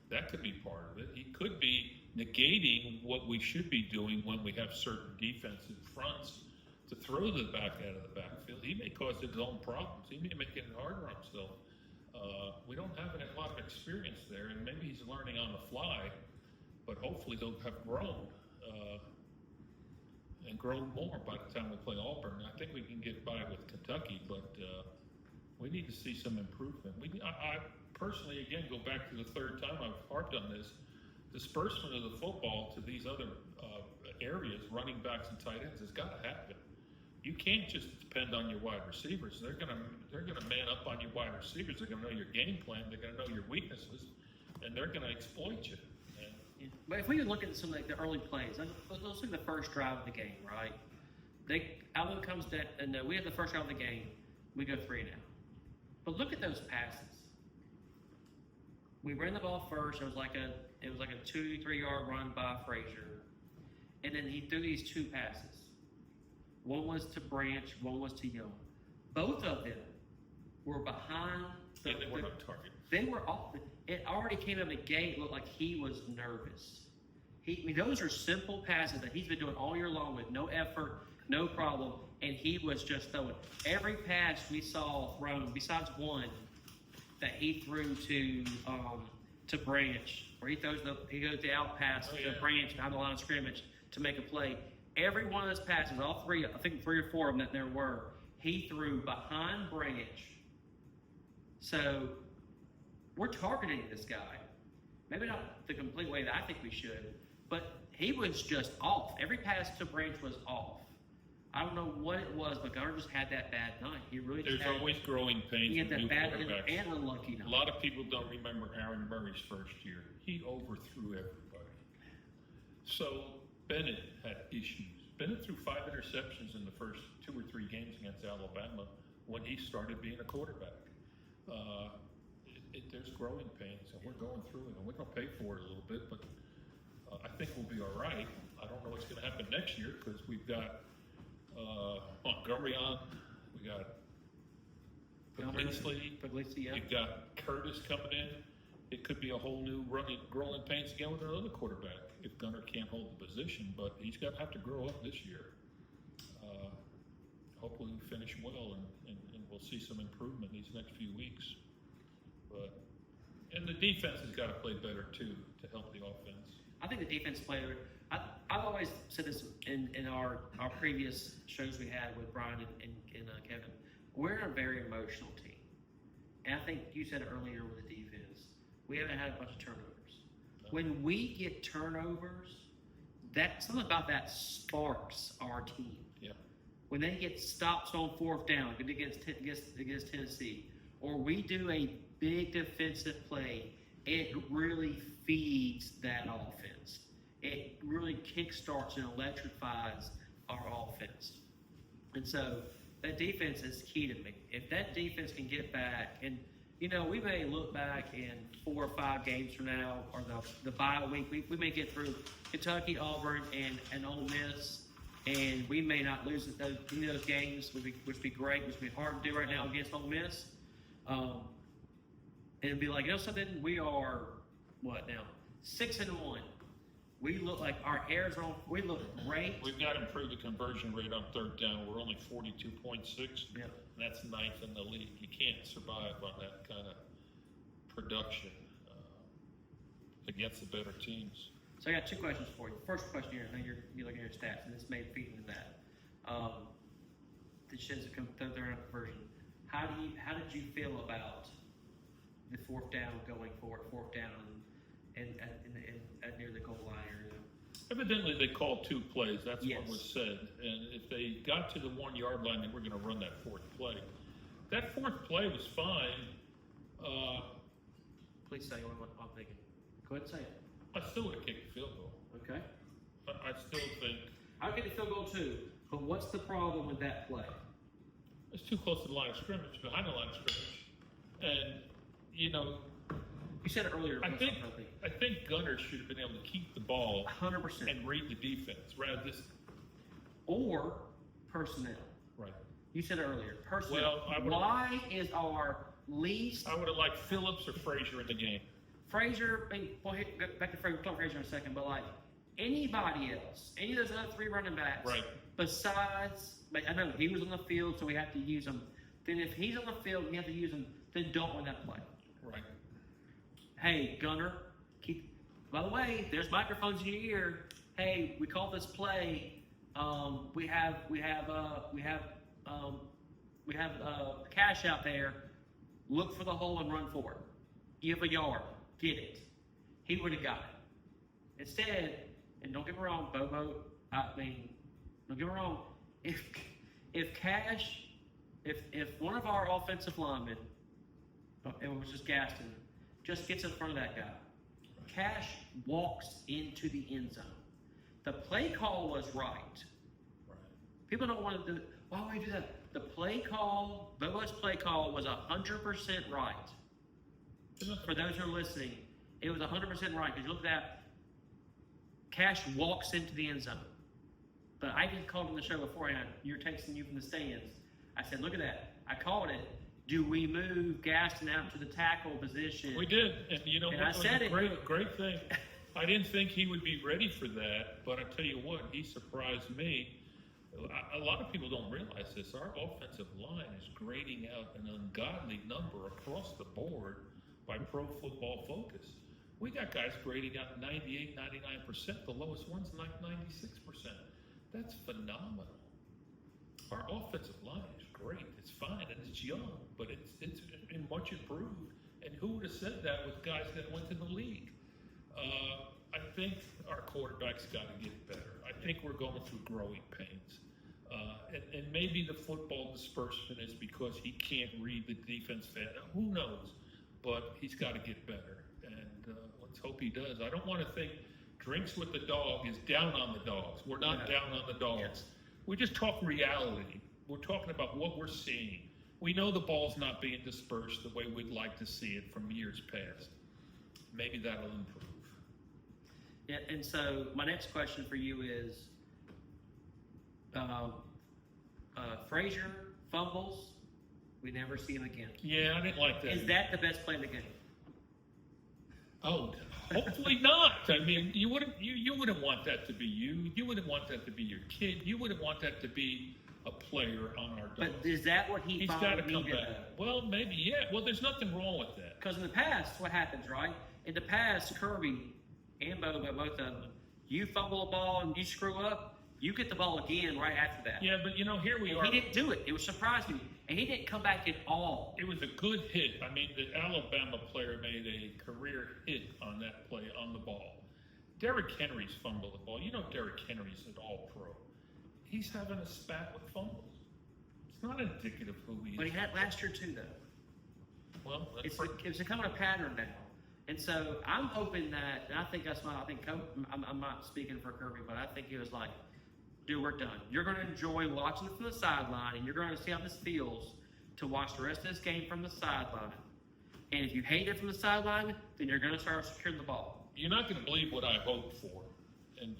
[SPEAKER 2] That could be part of it. He could be negating what we should be doing when we have certain defensive fronts to throw the back out of the backfield. He may cause his own problems. He may make it harder on himself. We don't have a lot of experience there, and maybe he's learning on the fly. But hopefully he'll have grown and grown more by the time we play Auburn. I think we can get by with Kentucky, but we need to see some improvement. I personally, again, go back to the third time I've harped on this. Disbursement of the football to these other areas, running backs and tight ends, has got to happen. You can't just depend on your wide receivers. They're gonna man up on your wide receivers. They're gonna know your game plan. They're gonna know your weaknesses, and they're gonna exploit you.
[SPEAKER 1] Yeah. But if we look at some of the early plays, let's look at the first drive of the game, right? Alvin comes down, and we have the first drive of the game. We go 3 and out. But look at those passes. We ran the ball first. It was like a 2-3 yard run by Frazier, and then he threw these 2 passes. One was to Branch, one was to Young. Both of them were behind.
[SPEAKER 2] They weren't on target.
[SPEAKER 1] They were off. It already came out of the gate. Looked like he was nervous. Those are simple passes that he's been doing all year long with no effort, no problem, and he was just throwing. Every pass we saw thrown, besides one that he threw to to Branch, where he goes the out pass to Branch behind the line of scrimmage to make a play. Every one of those passes, all three, I think 3 or 4 of them that there were, he threw behind Branch. So we're targeting this guy. Maybe not the complete way that I think we should, but he was just off. Every pass to Branch was off. I don't know what it was, but Gunner just had that bad night. He really just
[SPEAKER 2] There's always growing pains.
[SPEAKER 1] He had
[SPEAKER 2] with new
[SPEAKER 1] that bad
[SPEAKER 2] quarterbacks.
[SPEAKER 1] and unlucky night.
[SPEAKER 2] A lot of people don't remember Aaron Murray's first year. He overthrew everybody. So Bennett had issues. Bennett threw 5 interceptions in the first 2 or 3 games against Alabama when he started being a quarterback. There's growing pains, and we're going through it, and we're going to pay for it a little bit, but I think we'll be all right. I don't know what's going to happen next year because we've got Montgomery on, we got Puglisi,
[SPEAKER 1] yeah.
[SPEAKER 2] you got Curtis coming in. It could be a whole new growing pains again with another quarterback if Gunner can't hold the position, but he's going to have to grow up this year. Hopefully we finish well and we'll see some improvement these next few weeks. And the defense has got to play better too to help the offense.
[SPEAKER 1] I think the defense player. I've always said this in our previous shows we had with Brian and Kevin. We're a very emotional team, and I think you said it earlier with the defense. We haven't had a bunch of turnovers. No. When we get turnovers, that something about that sparks our team.
[SPEAKER 2] Yeah.
[SPEAKER 1] When they get stops on 4th down against Tennessee, or we do a big defensive play, it really feeds that offense. It really kickstarts and electrifies our offense. And so that defense is key to me. If that defense can get back, and we may look back in 4 or 5 games from now, or the bye week, we may get through Kentucky, Auburn, and Ole Miss, and we may not lose those games, which would be great, which would be hard to do right now against Ole Miss. And it'd be like, something, we are, what now, 6-1. We look like our hair's on, we look great.
[SPEAKER 2] We've got to improve the conversion rate on 3rd down. We're only 42.6.
[SPEAKER 1] Yeah.
[SPEAKER 2] That's 9th in the league. You can't survive on that kind of production against the better teams.
[SPEAKER 1] So I got 2 questions for you. First question here, I know you're looking at your stats, and this may feed into that. The sheds that come third down conversion. How did you feel about the 4th down going forward, 4th down and near the goal line area?
[SPEAKER 2] Evidently, they called 2 plays. That's
[SPEAKER 1] yes.
[SPEAKER 2] what was said. And if they got to the 1 yard line, they were going to run that 4th play. That 4th play was fine.
[SPEAKER 1] Please say what I'm thinking. Go ahead and say it.
[SPEAKER 2] I still would have kicked the field goal.
[SPEAKER 1] Okay.
[SPEAKER 2] I still think
[SPEAKER 1] I'll kick the field goal too. But what's the problem with that play?
[SPEAKER 2] it's too close to the line of scrimmage, behind the line of scrimmage. And,
[SPEAKER 1] You said it earlier.
[SPEAKER 2] I think Gunner should have been able to keep the ball
[SPEAKER 1] 100%.
[SPEAKER 2] and read the defense rather than
[SPEAKER 1] Or personnel.
[SPEAKER 2] right.
[SPEAKER 1] You said it earlier. Personnel.
[SPEAKER 2] Well,
[SPEAKER 1] why is our least...
[SPEAKER 2] I would have liked Phillips or Frazier in the game.
[SPEAKER 1] Frazier, we'll get back to Frazier, we'll talk Frazier in a second, but like anybody else, any of those other 3 running backs,
[SPEAKER 2] Right.
[SPEAKER 1] besides, I know he was on the field, so we have to use him. Then if he's on the field and we have to use him, then don't win that play.
[SPEAKER 2] Right.
[SPEAKER 1] Hey, Gunner, by the way, there's microphones in your ear. Hey, we call this play. We have cash out there. Look for the hole and run for it. Give a yard. Get it. He would have got it. Instead, and don't get me wrong, Bobo, don't get me wrong, if one of our offensive linemen, it was just Gaston, just gets in front of that guy, Cash walks into the end zone. The play call was right. People don't want to do, why would we do that? The play call, Bobo's play call was 100% right. For those who are listening, it was 100% right. Because you look at that, Cash walks into the end zone. But I just called on the show beforehand. You're texting you from the stands. I said, look at that. I called it. Do we move Gaston out to the tackle position?
[SPEAKER 2] We did. And what
[SPEAKER 1] I
[SPEAKER 2] was
[SPEAKER 1] said
[SPEAKER 2] a
[SPEAKER 1] it.
[SPEAKER 2] great thing. I didn't think he would be ready for that, but I tell you what, he surprised me. A lot of people don't realize this. Our offensive line is grading out an ungodly number across the board by Pro Football Focus. We got guys grading out 98, 99%. The lowest one's like 96%. That's phenomenal. Our offensive line is great. It's fine and it's young, but it's been much improved. And who would have said that with guys that went to the league? I think our quarterback's got to get better. I think we're going through growing pains. And maybe the football dispersion is because he can't read the defense fan. Who knows? But he's got to get better. And let's hope he does. I don't want to think Drinks with the Dog is down on the Dogs. We're not down on the Dogs.
[SPEAKER 1] Yes.
[SPEAKER 2] We just talk reality. We're talking about what we're seeing. We know the ball's not being dispersed the way we'd like to see it from years past. Maybe that'll improve.
[SPEAKER 1] Yeah, and so my next question for you is, Frazier fumbles, we never see him again.
[SPEAKER 2] Yeah, I didn't like that.
[SPEAKER 1] Is that the best play in the game?
[SPEAKER 2] Oh, hopefully not. I mean, you wouldn't want that to be you. You wouldn't want that to be your kid. You wouldn't want that to be a player on our Dogs.
[SPEAKER 1] But is that what he's
[SPEAKER 2] got to come
[SPEAKER 1] needed?
[SPEAKER 2] back. Well, maybe, yeah. Well, there's nothing wrong with that.
[SPEAKER 1] Because in the past, what happens, right? In the past, Kirby and Bobo, both of them, you fumble a ball and you screw up, you get the ball again right after that.
[SPEAKER 2] Yeah, but here we are.
[SPEAKER 1] He didn't do it. It was surprising. And he didn't come back at all.
[SPEAKER 2] It was a good hit. I mean, the Alabama player made a career hit on that play on the ball. Derrick Henry's fumbled the ball. Derrick Henry's an all-pro. He's having a spat with fumbles. It's not indicative of who he is.
[SPEAKER 1] But he had last year too, though.
[SPEAKER 2] Well,
[SPEAKER 1] It's becoming a pattern now. And so I'm hoping that, and I think that's why I'm not speaking for Kirby, but I think he was like, dude, we're done. You're going to enjoy watching it from the sideline, and you're going to see how this feels to watch the rest of this game from the sideline. And if you hate it from the sideline, then you're going to start securing the ball.
[SPEAKER 2] You're not going to believe what I hope for. And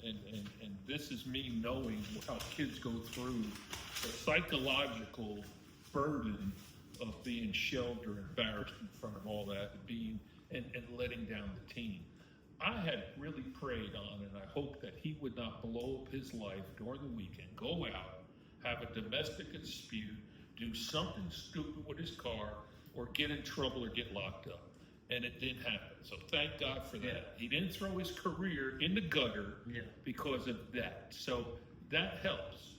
[SPEAKER 2] this is me knowing how kids go through the psychological burden of being shelved or embarrassed in front of all that, and letting down the team. I had really prayed on, and I hoped that he would not blow up his life during the weekend, go out, have a domestic dispute, do something stupid with his car, or get in trouble or get locked up. And it didn't happen. So thank God for that.
[SPEAKER 1] Yeah.
[SPEAKER 2] He didn't throw his career in the gutter
[SPEAKER 1] Yeah.
[SPEAKER 2] because of that. So that helps.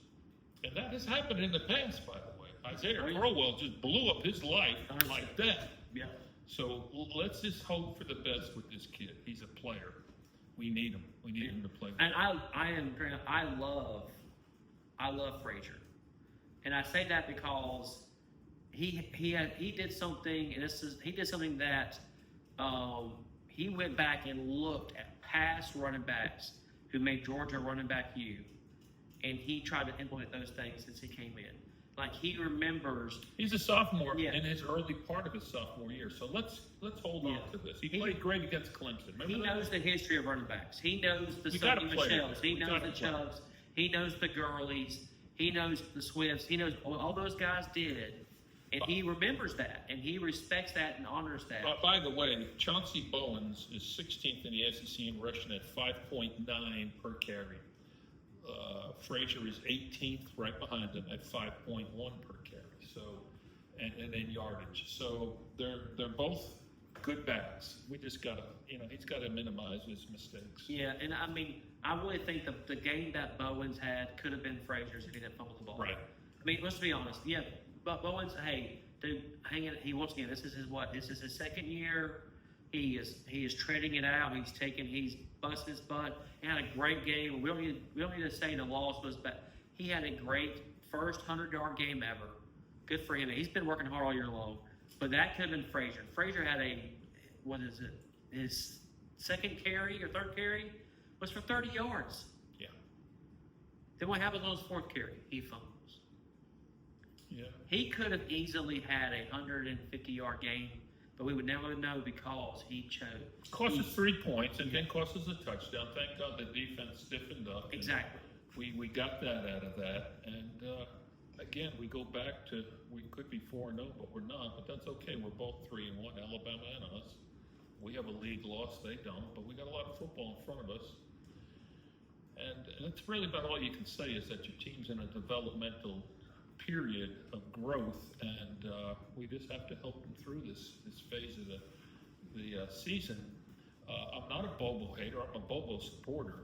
[SPEAKER 2] And that has happened in the past, by the way. Isaiah Crowell just blew up his life like that.
[SPEAKER 1] Yeah.
[SPEAKER 2] So let's just hope for the best with this kid. He's a player. We need him. We need him to play.
[SPEAKER 1] And I love Frazier, and I say that because he did something, and he did something that he went back and looked at past running backs who made Georgia running back you, and he tried to implement those things since he came in. Like, he remembers.
[SPEAKER 2] He's a sophomore in his early part of his sophomore year. So let's hold on to this. He played great against Clemson.
[SPEAKER 1] He knows the history of running backs. He knows the Sonny Michells. He knows the Chubbs. He knows the Gurleys. He knows the Swifts. He knows what all those guys did. And he remembers that. And he respects that and honors that.
[SPEAKER 2] By the way, Chauncey Bowens is 16th in the SEC in rushing at 5.9 per carry. Frazier is 18th, right behind him at 5.1 per carry. So, and then yardage. So they're both good backs. We just gotta, he's got to minimize his mistakes.
[SPEAKER 1] Yeah, and I mean, I really think the game that Bowens had could have been Frazier's if he didn't fumble the ball.
[SPEAKER 2] Right.
[SPEAKER 1] I mean, let's be honest. Yeah, but Bowens, hey, dude, hang it. This is his second year. He is treading it out. He's busting his butt. He had a great game. We don't need to say the loss was bad. He had a great first 100-yard game ever. Good for him. He's been working hard all year long. But that could have been Frazier. Frazier had his second carry or third carry was for 30 yards.
[SPEAKER 2] Yeah.
[SPEAKER 1] Then what happens on his fourth carry? He fumbles.
[SPEAKER 2] Yeah.
[SPEAKER 1] He could have easily had a 150-yard game, but we would never know because he choked.
[SPEAKER 2] Cost us 3 points and then cost us a touchdown. Thank God the defense stiffened up.
[SPEAKER 1] Exactly.
[SPEAKER 2] We got that out of that. And again, we go back to, we could be 4-0, but we're not. But that's okay. We're both 3-1, Alabama and us. We have a league loss. They don't. But we got a lot of football in front of us. And that's really about all you can say is that your team's in a developmental period of growth, and we just have to help them through this phase of the season. I'm not a Bobo hater. I'm a Bobo supporter.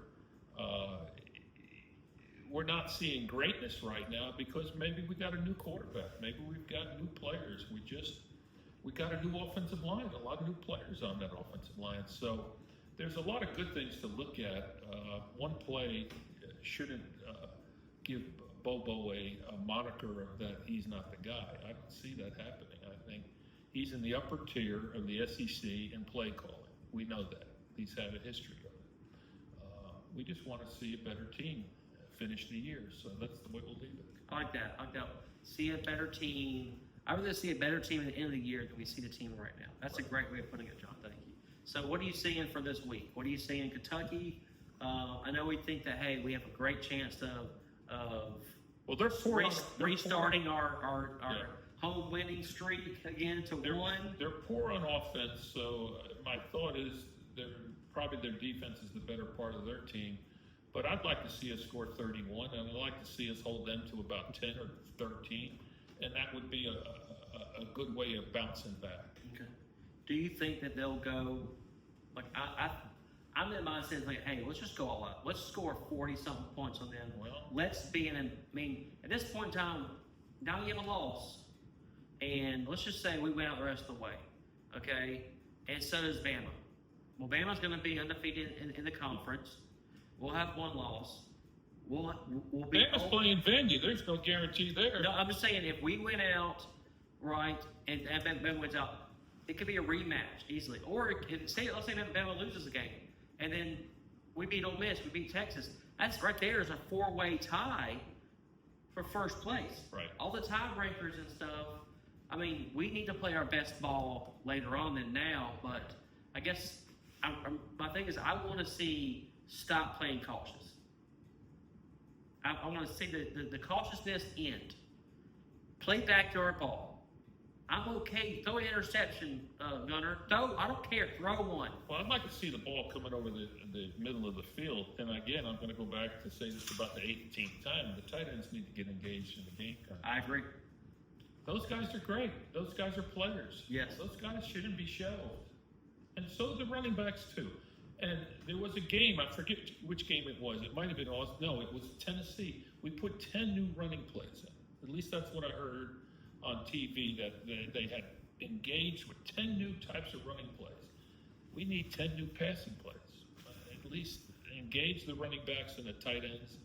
[SPEAKER 2] We're not seeing greatness right now because maybe we got a new quarterback. Maybe we've got new players. We got a new offensive line, a lot of new players on that offensive line. So there's a lot of good things to look at. One play shouldn't give Bobo a moniker of that he's not the guy. I don't see that happening. I think he's in the upper tier of the SEC in play calling. We know that. He's had a history of it. We just want to see a better team finish the year. So that's the way we'll leave it.
[SPEAKER 1] I like that. See a better team. I'd rather see a better team at the end of the year than we see the team right now. That's a great way of putting it, John. Thank you. So what are you seeing for this week? What are you seeing in Kentucky? I know we think that, hey, we have a great chance of
[SPEAKER 2] well, they're
[SPEAKER 1] restarting our home winning streak again to one.
[SPEAKER 2] They're poor on offense, so my thought is probably their defense is the better part of their team. But I'd like to see us score 31, and I'd like to see us hold them to about 10 or 13, and that would be a good way of bouncing back.
[SPEAKER 1] Okay. Do you think that they'll go, like, I'm in my sense, like, hey, let's just go all out. Let's score 40-something points on them.
[SPEAKER 2] Well,
[SPEAKER 1] let's be at this point in time, now you have a loss, and let's just say we went out the rest of the way, okay? And so does Bama. Well, Bama's going to be undefeated in the conference. We'll have one loss. We'll be.
[SPEAKER 2] Bama's playing venue. There's no guarantee there.
[SPEAKER 1] No, I'm just saying if we went out right and Bama wins out, it could be a rematch easily. Or let's say Bama loses the game, and then we beat Ole Miss, we beat Texas. That's right there is a four-way tie for first place.
[SPEAKER 2] Right.
[SPEAKER 1] All the tiebreakers and stuff. I mean, we need to play our best ball later on than now. But I guess my thing is I want to see. Stop playing cautious. I want to see the cautiousness end. Play backyard ball. I'm okay. Throw an interception, Gunner. I don't care. Throw one.
[SPEAKER 2] Well, I'd like to see the ball coming over the middle of the field. And again, I'm going to go back to say this about the 18th time. The tight ends need to get engaged in the game.
[SPEAKER 1] I agree.
[SPEAKER 2] Those guys are great. Those guys are players.
[SPEAKER 1] Yes.
[SPEAKER 2] Those guys shouldn't be shelved. And so the running backs, too. And there was a game, I forget which game it was. It might have been Austin. No, it was Tennessee. We put 10 new running plays in. At least that's what I heard on TV, that they had engaged with 10 new types of running plays. We need 10 new passing plays. At least engage the running backs and the tight ends.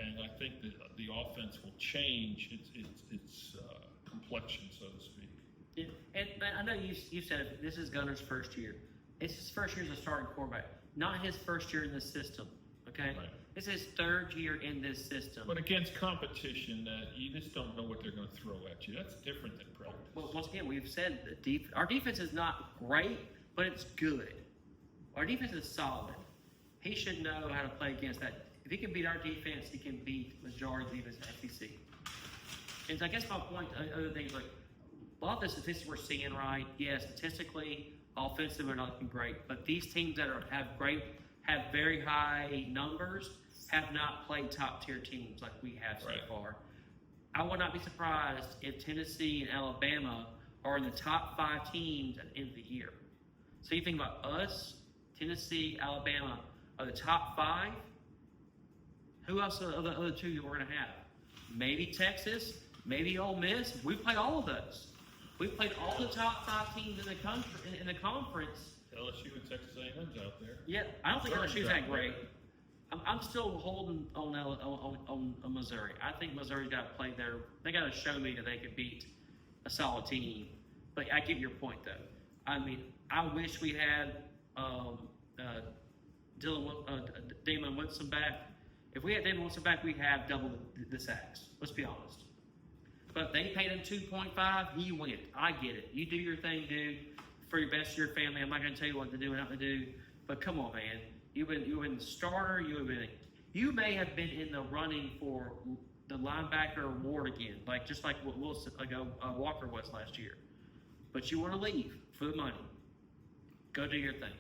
[SPEAKER 2] And I think that the offense will change its complexion, so to speak.
[SPEAKER 1] Yeah. And I know you said it, this is Gunner's first year. It's his first year as a starting quarterback, not his first year in this system, okay? Right. It's his third year in this system.
[SPEAKER 2] But against competition, you just don't know what they're going to throw at you. That's different than practice.
[SPEAKER 1] Well, once again, we've said that our defense is not great, but it's good. Our defense is solid. He should know how to play against that. If he can beat our defense, he can beat majority of his SEC. And so I guess my point, other things like a lot of the statistics we're seeing, right? Yeah, statistically, offensive are not looking great, but these teams that have very high numbers have not played top tier teams like we have so far. I would not be surprised if Tennessee and Alabama are in the top 5 teams at the end of the year. So you think about us, Tennessee, Alabama are the top 5. Who else are the other 2 that we're going to have? Maybe Texas, maybe Ole Miss. We play all of those. We've played all the top 5 teams in the country in the conference.
[SPEAKER 2] LSU and Texas A&M's out there.
[SPEAKER 1] Yeah, I don't think LSU's that great. I'm still holding on Missouri. I think Missouri's got to play there. They got to show me that they could beat a solid team. But I get your point, though. I mean, I wish we had Damon Winston back. If we had Damon Winston back, we'd have double the sacks. Let's be honest. But they paid him 2.5. He went. I get it. You do your thing, dude. For your best, your family. I'm not going to tell you what to do and not to do. But come on, man. You've been the starter. You may have been in the running for the linebacker award again, just like what Walker was last year. But you want to leave for the money. Go do your thing.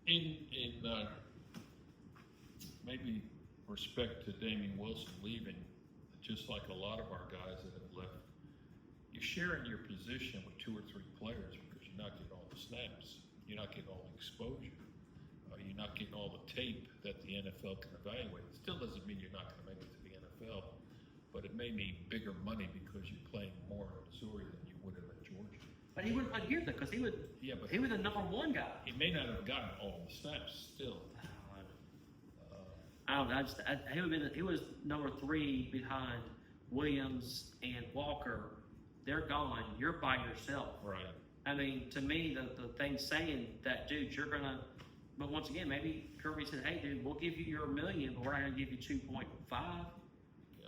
[SPEAKER 2] In maybe respect to Damian Wilson leaving, just like a lot of our guys that have left, you're sharing your position with 2 or 3 players because you're not getting all the snaps. You're not getting all the exposure. You're not getting all the tape that the NFL can evaluate. It still doesn't mean you're not going to make it to the NFL, but it may mean bigger money because you're playing more in Missouri than you would have at Georgia.
[SPEAKER 1] But he wouldn't play here because he was the number one guy.
[SPEAKER 2] He may not have gotten all the snaps still.
[SPEAKER 1] I don't know. He was number 3 behind Williams and Walker. They're gone. You're by yourself.
[SPEAKER 2] Right.
[SPEAKER 1] I mean, to me, the thing saying that, dude, you're gonna. But once again, maybe Kirby said, "Hey, dude, we'll give you your $1 million, but we're not gonna give you 2.5." Yeah.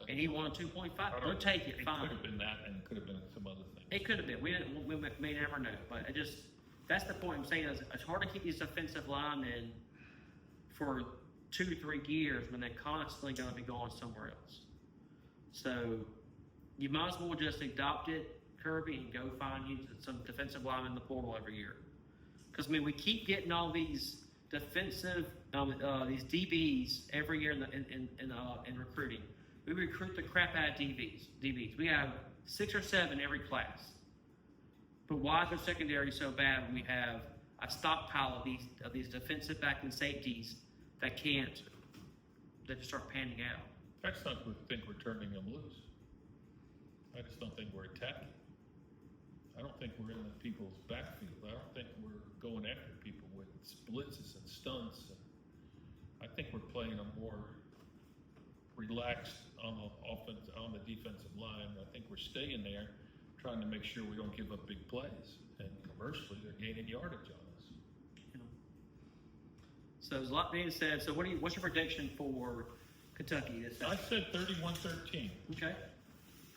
[SPEAKER 1] And he wanted 2.5. We'll take it. Fine.
[SPEAKER 2] It could have been that, and it could have been some other things.
[SPEAKER 1] It could have been. We may never know. But that's the point I'm saying. Is it's hard to keep these defensive linemen for 2-3 years when they're constantly going to be going somewhere else. So you might as well just adopt it, Kirby, and go find you some defensive linemen in the portal every year. Because I mean, we keep getting all these defensive, these DBs every year in recruiting. We recruit the crap out of DBs. We have 6 or 7 every class. But why is our secondary so bad when we have a stockpile of these defensive backing safeties that just start panning out?
[SPEAKER 2] I just don't think we're turning them loose. I just don't think we're attacking. I don't think we're in the people's backfield. I don't think we're going after people with blitzes and stunts. I think we're playing a more relaxed on the defensive line. I think we're staying there, trying to make sure we don't give up big plays. And conversely, they're gaining yardage on us.
[SPEAKER 1] Yeah. So there's a lot being said. So what's your prediction for Kentucky this Saturday?
[SPEAKER 2] I said 31-13.
[SPEAKER 1] Okay,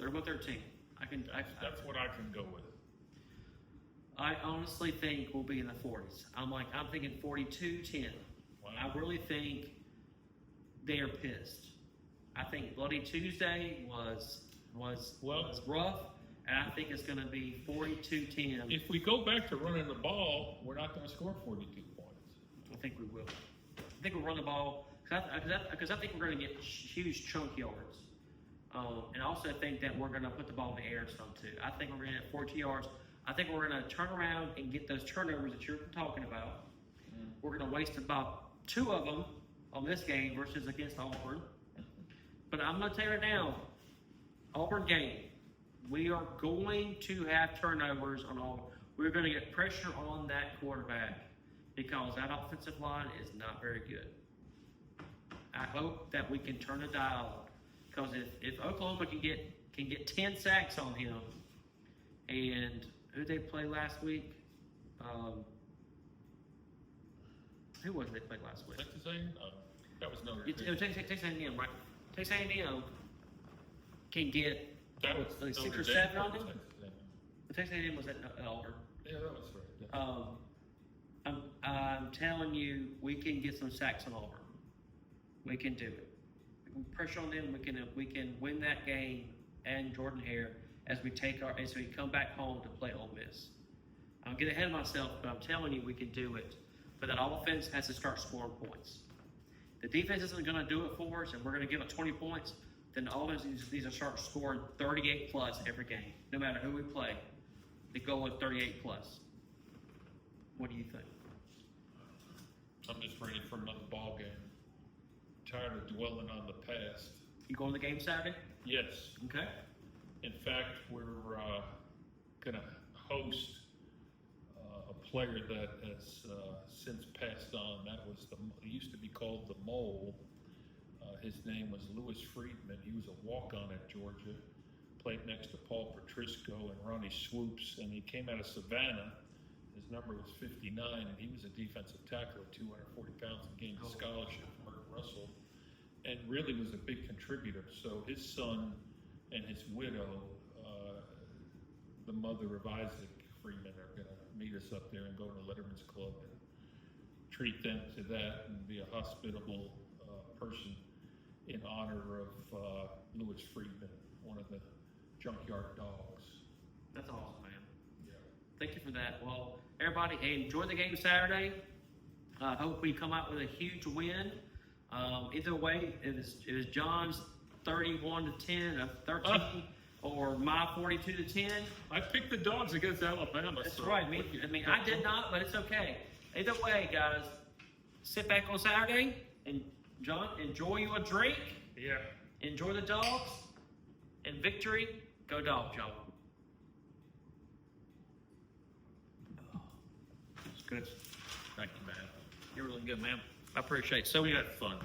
[SPEAKER 1] 31-13.
[SPEAKER 2] That's what I can go with.
[SPEAKER 1] I honestly think we'll be in the 40s. I'm thinking 42-10. Wow. I really think they are pissed. I think Bloody Tuesday was rough, and I think it's going to be 42-10.
[SPEAKER 2] If we go back to running the ball, we're not going to score 42 points.
[SPEAKER 1] I think we will. I think we'll run the ball because I think we're going to get huge chunk yards. And I also think that we're going to put the ball in the air some too. I think we're going to get 40 yards. I think we're going to turn around and get those turnovers that you're talking about. We're going to waste about 2 of them on this game versus against Auburn. But I'm going to tell you right now, Auburn game, we are going to have turnovers on Auburn. We're going to get pressure on that quarterback because that offensive line is not very good. I hope that we can turn the dial because if Oklahoma can get 10 sacks on him, and who they play last week? Who was it they played last week?
[SPEAKER 2] Texas A&M? That was Notre Dame.
[SPEAKER 1] It was Texas A&M, right? Texas A&M can get
[SPEAKER 2] that was
[SPEAKER 1] 6 or 7 on them. Texas A&M was at Auburn.
[SPEAKER 2] Yeah, that was right.
[SPEAKER 1] I'm telling you, we can get some sacks on Auburn. We can do it. We can pressure on them. We can win that game and Jordan Hare as we come back home to play Ole Miss. I'm getting ahead of myself, but I'm telling you we can do it. But that offense has to start scoring points. The defense isn't going to do it for us, and we're going to give up 20 points. Then the offense needs to start scoring 38 plus every game, no matter who we play. They go with 38 plus. What do you think?
[SPEAKER 2] I'm just ready for another ball game. Tired of dwelling on the past.
[SPEAKER 1] You going to the game Saturday?
[SPEAKER 2] Yes.
[SPEAKER 1] Okay.
[SPEAKER 2] In fact, we're going to host a player that has since passed on. He used to be called the Mole. His name was Lewis Friedman. He was a walk-on at Georgia, played next to Paul Petrisco and Ronnie Swoops, and he came out of Savannah. His number was 59, and he was a defensive tackle at 240 pounds and gained a scholarship from Mark Russell, and really was a big contributor. So his son and his widow, the mother of Isaac Freeman, are going to meet us up there and go to Letterman's Club and treat them to that and be a hospitable person in honor of Lewis Friedman, one of the junkyard dogs.
[SPEAKER 1] That's awesome, man.
[SPEAKER 2] Yeah.
[SPEAKER 1] Thank you for that. Well, everybody, hey, enjoy the game Saturday. I hope we come out with a huge win. Either way, it was John's 31-10, 13, or my 42-10.
[SPEAKER 2] I picked the Dogs against Alabama.
[SPEAKER 1] That's
[SPEAKER 2] so
[SPEAKER 1] right. I mean, I did not, but it's okay. Either way, guys, sit back on Saturday and John, enjoy your drink.
[SPEAKER 2] Yeah.
[SPEAKER 1] Enjoy the dogs. And victory, go Dogs, y'all. It's good.
[SPEAKER 2] Thank you, man.
[SPEAKER 1] You're really good, man. I appreciate it. So
[SPEAKER 2] We had fun.